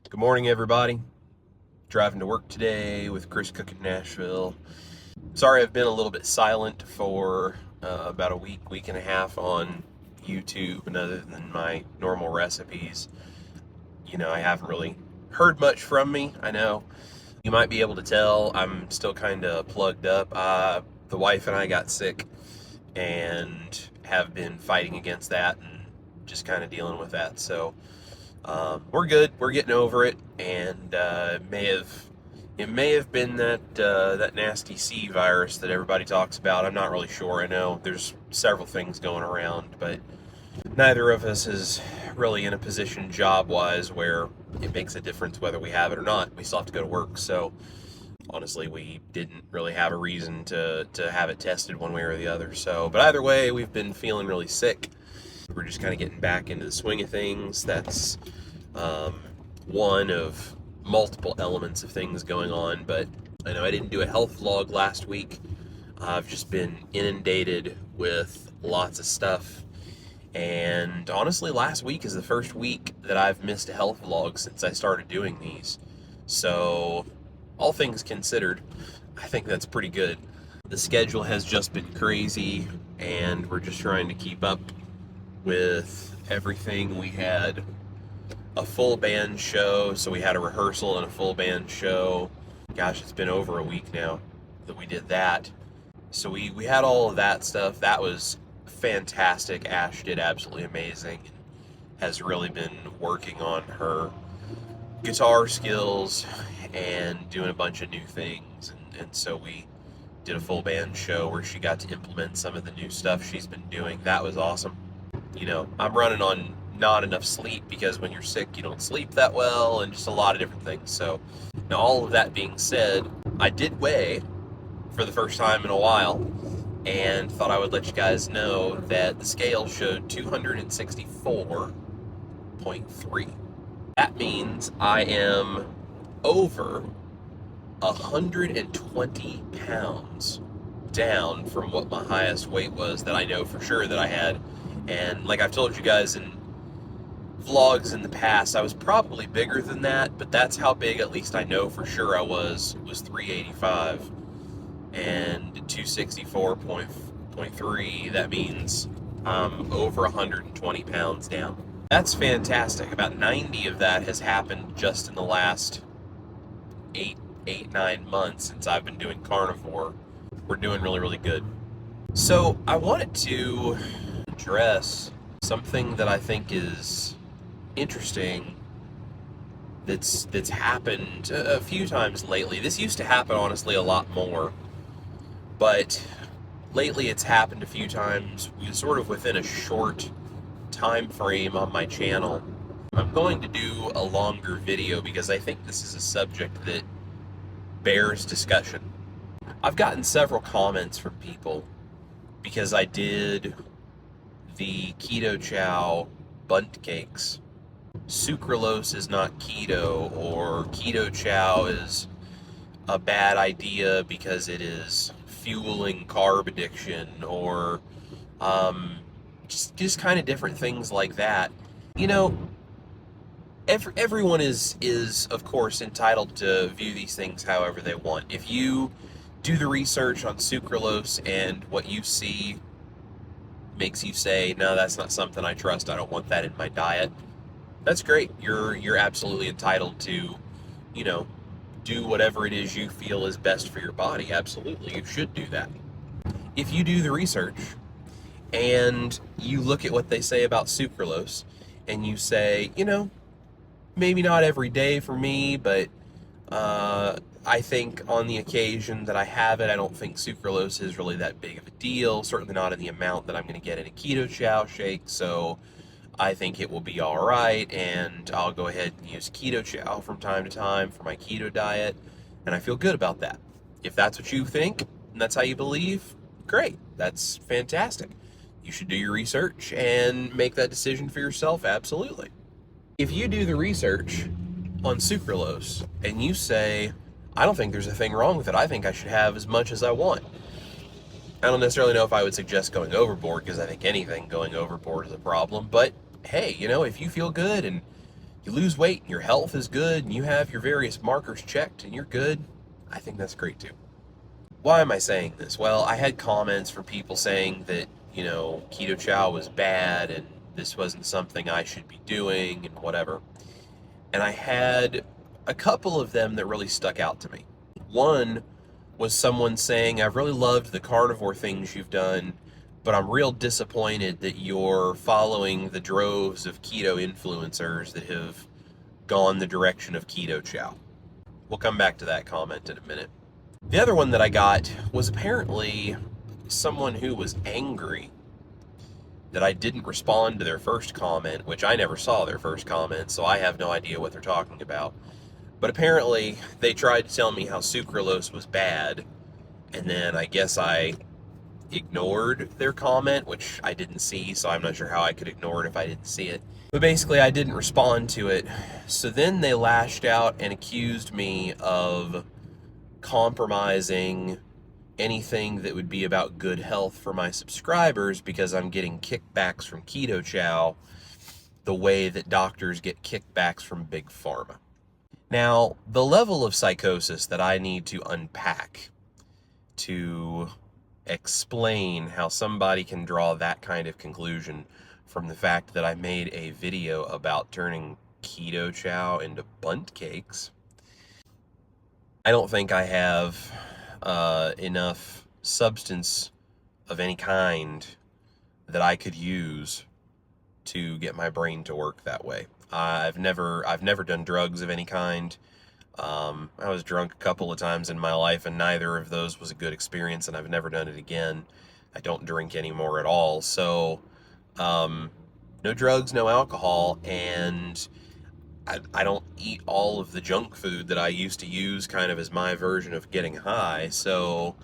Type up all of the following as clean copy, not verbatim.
Good morning, everybody. Driving to work today with Chris Cook in Nashville. Sorry I've been a little bit silent for about a week and a half on YouTube, and other than my normal recipes. I haven't really heard much from me. I know you might be able to tell I'm still kind of plugged up. The wife and I got sick and have been fighting against that and just kind of dealing with that. So we're good. We're getting over it, and it may have been that nasty C virus that everybody talks about. I'm not really sure. I know there's several things going around, but neither of us is really in a position job-wise where it makes a difference whether we have it or not. We still have to go to work, so honestly, we didn't really have a reason to have it tested one way or the other. So, but either way, we've been feeling really sick. We're just kind of getting back into the swing of things. That's one of multiple elements of things going on, but I know I didn't do a health vlog last week. I've just been inundated with lots of stuff, and honestly, last week is the first week that I've missed a health vlog since I started doing these. So, all things considered, I think that's pretty good. The schedule has just been crazy, and we're just trying to keep up with everything. We had a full band show, so we had a rehearsal and a full band show. Gosh, it's been over a week now that we did that. So we had all of that stuff. That was fantastic. Ash did absolutely amazing and has really been working on her guitar skills and doing a bunch of new things. And so we did a full band show where she got to implement some of the new stuff she's been doing. That was awesome. I'm running on not enough sleep because when you're sick, you don't sleep that well, and just a lot of different things. So, now all of that being said, I did weigh for the first time in a while, and thought I would let you guys know that the scale showed 264.3. That means I am over 120 pounds down from what my highest weight was that I know for sure that I had. And like I've told you guys in vlogs in the past, I was probably bigger than that, but that's how big, at least I know for sure I was 385 and 264.3. That means I'm over 120 pounds down. That's fantastic. About 90 of that has happened just in the last 9 months since I've been doing Carnivore. We're doing really, really good. So I wanted to address something that I think is interesting that's happened a few times lately. This used to happen, honestly, a lot more, but lately it's happened a few times, sort of within a short time frame on my channel. I'm going to do a longer video because I think this is a subject that bears discussion. I've gotten several comments from people because I did the Keto Chow bundt cakes. Sucralose is not keto, or Keto Chow is a bad idea because it is fueling carb addiction, or just kind of different things like that. Everyone is of course entitled to view these things however they want. If you do the research on sucralose and what you see makes you say, no, that's not something I trust, I don't want that in my diet, that's great. You're absolutely entitled to, do whatever it is you feel is best for your body. Absolutely, you should do that. If you do the research and you look at what they say about sucralose and you say, maybe not every day for me, but I think on the occasion that I have it, I don't think sucralose is really that big of a deal, certainly not in the amount that I'm going to get in a Keto Chow shake, so I think it will be alright, and I'll go ahead and use Keto Chow from time to time for my keto diet, and I feel good about that. If that's what you think, and that's how you believe, great, that's fantastic. You should do your research and make that decision for yourself, absolutely. If you do the research on sucralose, and you say, I don't think there's a thing wrong with it, I think I should have as much as I want, I don't necessarily know if I would suggest going overboard, because I think anything going overboard is a problem, but hey, if you feel good and you lose weight, your health is good, and you have your various markers checked, and you're good, I think that's great too. Why am I saying this? Well, I had comments from people saying that, keto chow was bad and this wasn't something I should be doing and whatever. And I had a couple of them that really stuck out to me. One was someone saying, I've really loved the carnivore things you've done, but I'm real disappointed that you're following the droves of keto influencers that have gone the direction of keto chow. We'll come back to that comment in a minute. The other one that I got was apparently someone who was angry that I didn't respond to their first comment, which I never saw their first comment, so I have no idea what they're talking about. But apparently they tried to tell me how sucralose was bad, and then I guess I ignored their comment, which I didn't see, so I'm not sure how I could ignore it if I didn't see it. But basically I didn't respond to it. So then they lashed out and accused me of compromising anything that would be about good health for my subscribers because I'm getting kickbacks from Keto Chow the way that doctors get kickbacks from Big Pharma. Now, the level of psychosis that I need to unpack to explain how somebody can draw that kind of conclusion from the fact that I made a video about turning Keto Chow into bundt cakes, I don't think I have enough substance of any kind that I could use to get my brain to work that way. I've never done drugs of any kind. I was drunk a couple of times in my life, and neither of those was a good experience, and I've never done it again. I don't drink anymore at all. So, no drugs, no alcohol, and I don't eat all of the junk food that I used to use kind of as my version of getting high, so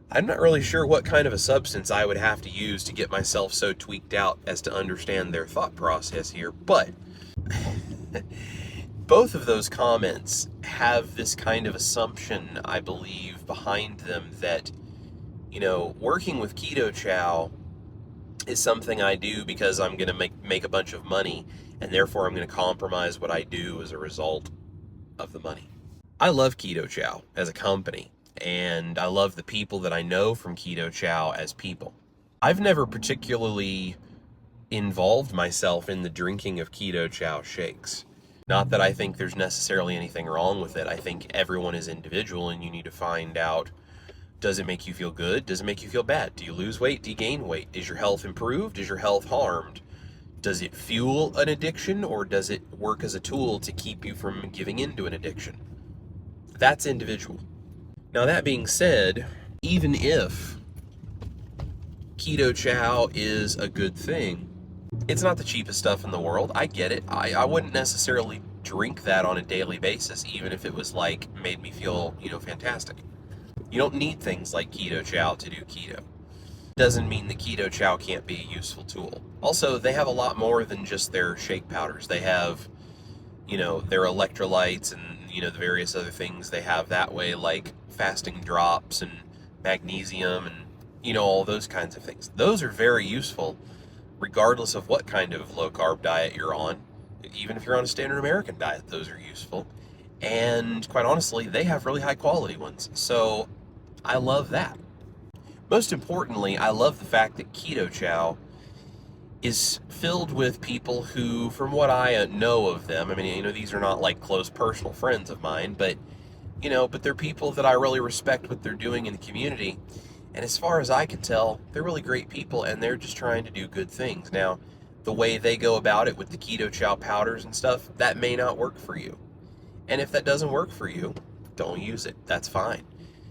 I'm not really sure what kind of a substance I would have to use to get myself so tweaked out as to understand their thought process here, but both of those comments have this kind of assumption, I believe, behind them that, working with Keto Chow is something I do because I'm going to make a bunch of money, and therefore I'm going to compromise what I do as a result of the money. I love Keto Chow as a company, and I love the people that I know from Keto Chow as people. I've never particularly involved myself in the drinking of Keto Chow shakes. Not that I think there's necessarily anything wrong with it. I think everyone is individual, and you need to find out, does it make you feel good? Does it make you feel bad? Do you lose weight? Do you gain weight? Is your health improved? Is your health harmed? Does it fuel an addiction, or does it work as a tool to keep you from giving into an addiction? That's individual. Now, that being said, even if Keto Chow is a good thing, it's not the cheapest stuff in the world. I get it. I wouldn't necessarily drink that on a daily basis, even if it was made me feel, fantastic. You don't need things like Keto Chow to do keto. Doesn't mean that Keto Chow can't be a useful tool. Also, they have a lot more than just their shake powders. They have, their electrolytes and, the various other things they have that way, like fasting drops and magnesium and, all those kinds of things. Those are very useful regardless of what kind of low-carb diet you're on. Even if you're on a standard American diet, those are useful. And quite honestly, they have really high-quality ones. So I love that. Most importantly, I love the fact that Keto Chow is filled with people who, from what I know of them, these are not close personal friends of mine, but they're people that I really respect what they're doing in the community. And as far as I can tell, they're really great people, and they're just trying to do good things. Now, the way they go about it with the Keto Chow powders and stuff, that may not work for you. And if that doesn't work for you, don't use it. That's fine.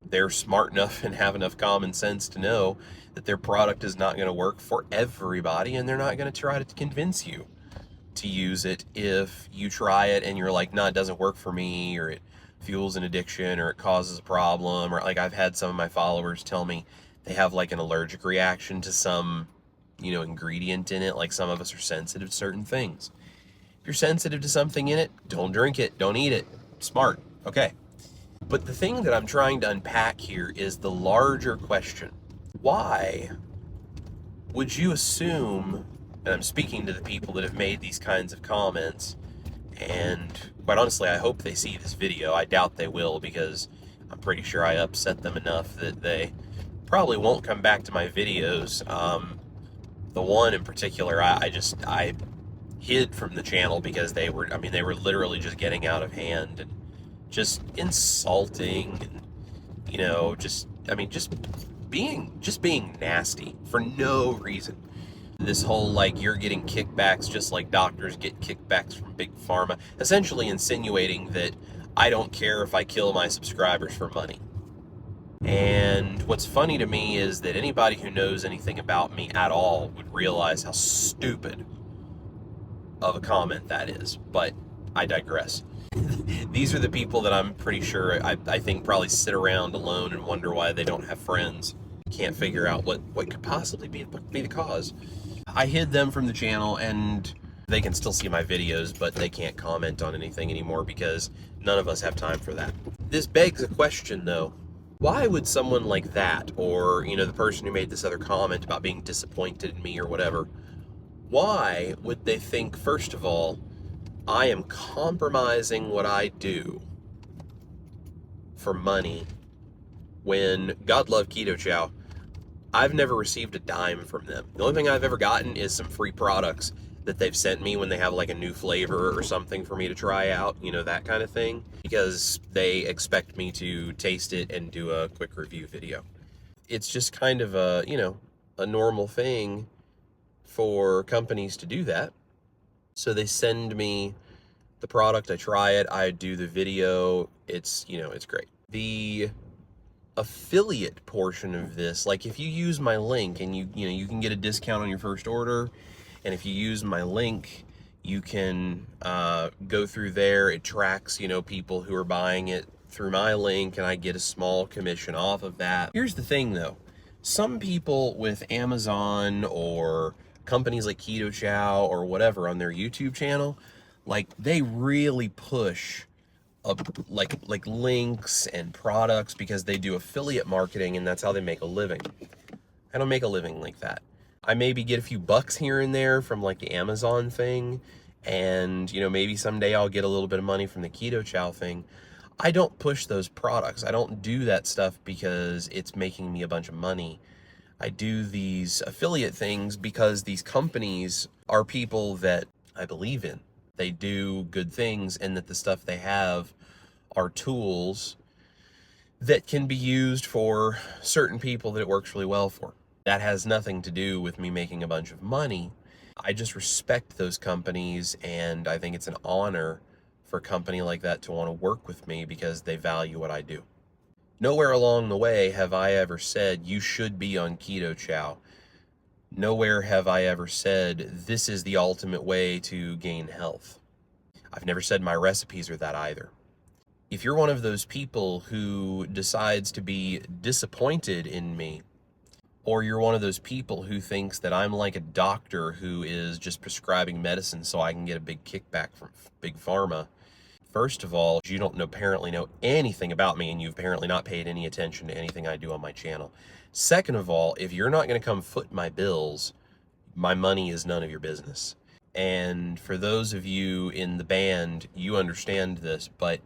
They're smart enough and have enough common sense to know that their product is not going to work for everybody, and they're not going to try to convince you to use it if you try it and you're like, no, it doesn't work for me, or it fuels an addiction, or it causes a problem, or I've had some of my followers tell me they have an allergic reaction to some, ingredient in it. Some of us are sensitive to certain things. If you're sensitive to something in it, don't drink it, don't eat it. Smart, okay. But the thing that I'm trying to unpack here is the larger question. Why would you assume, and I'm speaking to the people that have made these kinds of comments, And quite honestly, I hope they see this video. I doubt they will, because I'm pretty sure I upset them enough that they probably won't come back to my videos. The one in particular, I hid from the channel because they were literally just getting out of hand and just insulting, and just being nasty for no reason. This whole, like, you're getting kickbacks just like doctors get kickbacks from big pharma, essentially insinuating that I don't care if I kill my subscribers for money. And what's funny to me is that anybody who knows anything about me at all would realize how stupid of a comment that is. But I digress. These are the people that I'm pretty sure, I think, probably sit around alone and wonder why they don't have friends. Can't figure out what could possibly be the cause. I hid them from the channel, and they can still see my videos, but they can't comment on anything anymore because none of us have time for that. This begs a question, though. Why would someone like that, or, the person who made this other comment about being disappointed in me or whatever, why would they think, first of all, I am compromising what I do for money when, God love Keto Chow, I've never received a dime from them. The only thing I've ever gotten is some free products that they've sent me when they have like a new flavor or something for me to try out, that kind of thing, because they expect me to taste it and do a quick review video. It's just kind of a normal thing for companies to do that. So they send me the product, I try it, I do the video, it's great. The affiliate portion of this, like, if you use my link and you can get a discount on your first order, and if you use my link, you can go through there. It tracks people who are buying it through my link, and I get a small commission off of that. Here's the thing, though. Some people with Amazon or companies like Keto Chow or whatever on their YouTube channel, like, they really push like links and products because they do affiliate marketing, and that's how they make a living. I don't make a living like that. I maybe get a few bucks here and there from like the Amazon thing, and maybe someday I'll get a little bit of money from the Keto Chow thing. I don't push those products. I don't do that stuff because it's making me a bunch of money. I do these affiliate things because these companies are people that I believe in. They do good things, and that the stuff they have are tools that can be used for certain people that it works really well for. That has nothing to do with me making a bunch of money. I just respect those companies, and I think it's an honor for a company like that to want to work with me because they value what I do. Nowhere along the way have I ever said you should be on Keto Chow. Nowhere have I ever said this is the ultimate way to gain health. I've never said my recipes are that either. If you're one of those people who decides to be disappointed in me, or you're one of those people who thinks that I'm like a doctor who is just prescribing medicine so I can get a big kickback from big pharma, first of all, you don't apparently know anything about me, and you've apparently not paid any attention to anything I do on my channel. Second of all, if you're not going to come foot my bills, my money is none of your business. And for those of you in the band, you understand this, but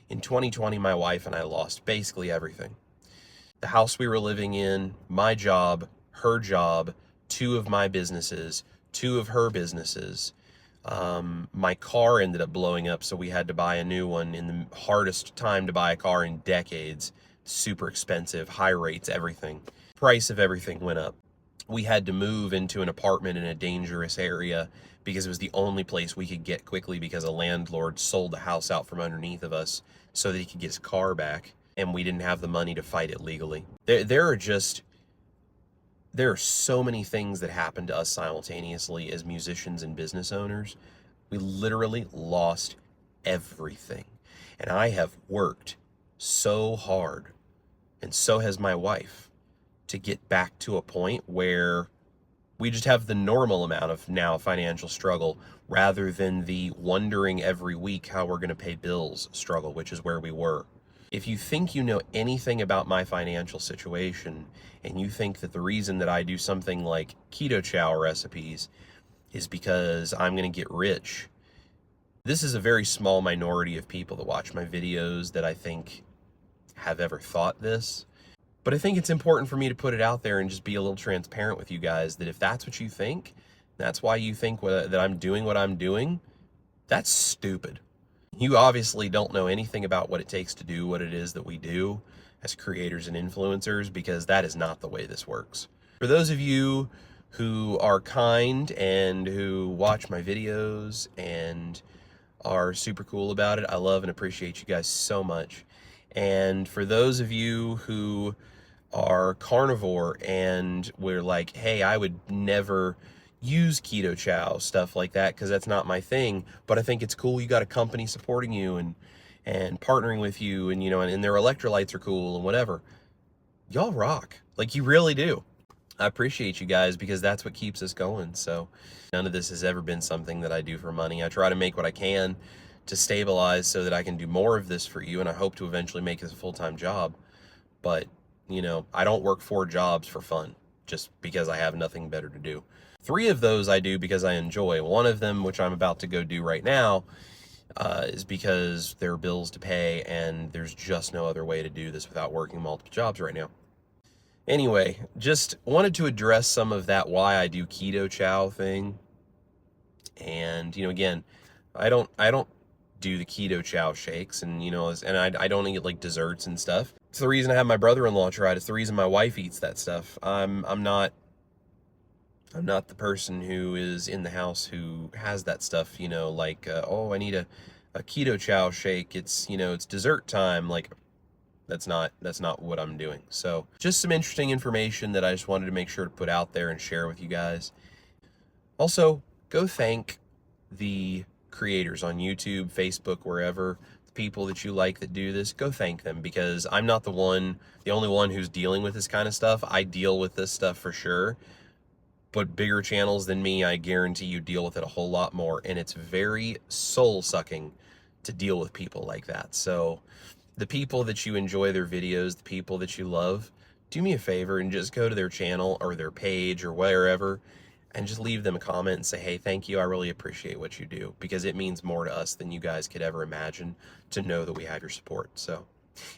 in 2020, my wife and I lost basically everything. The house we were living in, my job, her job, 2 of my businesses, 2 of her businesses. My car ended up blowing up, so we had to buy a new one in the hardest time to buy a car in decades. Super expensive, high rates, everything. Price of everything went up. We had to move into an apartment in a dangerous area because it was the only place we could get quickly, because a landlord sold the house out from underneath of us so that he could get his car back, and we didn't have the money to fight it legally. There are so many things that happen to us simultaneously as musicians and business owners. We literally lost everything. And I have worked so hard, and so has my wife, to get back to a point where we just have the normal amount of now financial struggle, rather than the wondering every week how we're going to pay bills struggle, which is where we were. If you think you know anything about my financial situation, and you think that the reason that I do something like Keto Chow recipes is because I'm going to get rich, This is a very small minority of people that watch my videos that I think have ever thought this. But I think it's important for me to put it out there and just be a little transparent with you guys that if that's what you think, that's why you think that I'm doing what I'm doing, that's stupid. You obviously don't know anything about what it takes to do what it is that we do as creators and influencers, because that is not the way this works. For those of you who are kind and who watch my videos and are super cool about it, I love and appreciate you guys so much. And for those of you who are carnivore and we're like, hey, I would never use keto chow, stuff like that, because that's not my thing, but I think it's cool you got a company supporting you and partnering with you, and and their electrolytes are cool and whatever. Y'all rock. Like, you really do. I appreciate you guys, because that's what keeps us going. So none of this has ever been something that I do for money. I try to make what I can to stabilize so that I can do more of this for you, and I hope to eventually make this a full-time job. But I don't work 4 jobs for fun just because I have nothing better to do. 3 of those I do because I enjoy. One of them, which I'm about to go do right now, is because there are bills to pay, and there's just no other way to do this without working multiple jobs right now. Anyway, just wanted to address some of that why I do keto chow thing. And again, I don't do the keto chow shakes, and I don't eat like desserts and stuff. It's the reason I have my brother-in-law try it. It's the reason my wife eats that stuff. I'm not the person who is in the house who has that stuff, like oh, I need a keto chow shake. It's it's dessert time. Like, that's not what I'm doing. So just some interesting information that I just wanted to make sure to put out there and share with you guys. Also, go thank the creators on YouTube, Facebook, wherever, the people that you like that do this. Go thank them, because I'm not the only one who's dealing with this kind of stuff. I deal with this stuff for sure, but bigger channels than me, I guarantee you, deal with it a whole lot more, and it's very soul-sucking to deal with people like that. So the people that you enjoy their videos, the people that you love, do me a favor and just go to their channel or their page or wherever and just leave them a comment and say, hey, thank you, I really appreciate what you do, because it means more to us than you guys could ever imagine to know that we have your support. So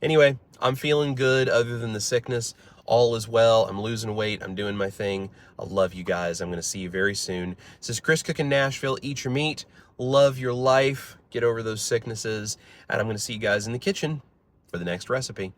anyway, I'm feeling good other than the sickness. All is well. I'm losing weight. I'm doing my thing. I love you guys. I'm going to see you very soon. This is Chris Cook in Nashville. Eat your meat. Love your life. Get over those sicknesses. And I'm going to see you guys in the kitchen for the next recipe.